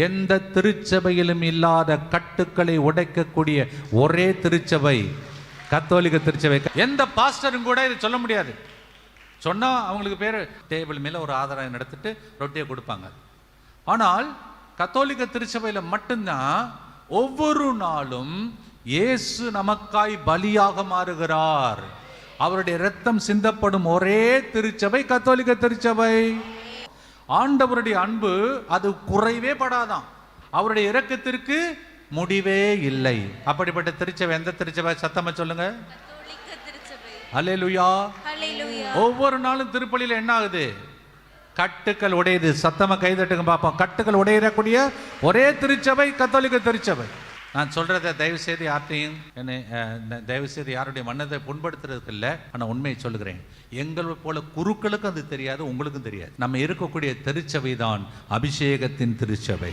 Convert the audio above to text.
எந்த திருச்சபையிலும் இல்லாத கட்டுக்களை உடைக்கக்கூடிய ஒரே திருச்சபை கத்தோலிக்க திருச்சபை. எந்த பாஸ்டரும் கூட இதை சொல்ல முடியாது. சொன்னால் அவங்களுக்கு பேர் டேபிள் மேலே ஒரு ஆதாரம் எடுத்துட்டு ரொட்டியை கொடுப்பாங்க. ஆனால் கத்தோலிக்க திருச்சபையில் மட்டும்தான் ஒவ்வொரு நாளும் இயேசு நமக்காய் பலியாக மாறுகிறார், அவருடைய இரத்தம் சிந்தப்படும் ஒரே திருச்சபை கத்தோலிக்க திருச்சபை. ஆண்டவருடைய அன்பு அது குறைவே படாதான், அவருடைய இரக்கத்திற்கு முடிவே இல்லை. அப்படிப்பட்ட திருச்சபை எந்த திருச்சபை? சத்தமா சொல்லுங்க. அல்லேலூயா. ஒவ்வொரு நாளும் திருப்பலியில் என்ன ஆகுது? கட்டுக்கள் உடையுது. சத்தமா கைதட்டுங்க பார்ப்போம். கட்டுக்கள் உடையக்கூடிய ஒரே திருச்சபை கத்தோலிக்க திருச்சபை. நான் சொல்றதை தயவு செய்து யார்ட்டையும் தயவு செய்து யாருடைய மனதை புண்படுத்துறதுக்கு இல்லை. ஆனால் உண்மையை சொல்லுகிறேன், எங்களை போல குருக்களுக்கும் அது தெரியாது, உங்களுக்கும் தெரியாது. நம்ம இருக்கக்கூடிய திருச்சபை தான் அபிஷேகத்தின் திருச்சபை.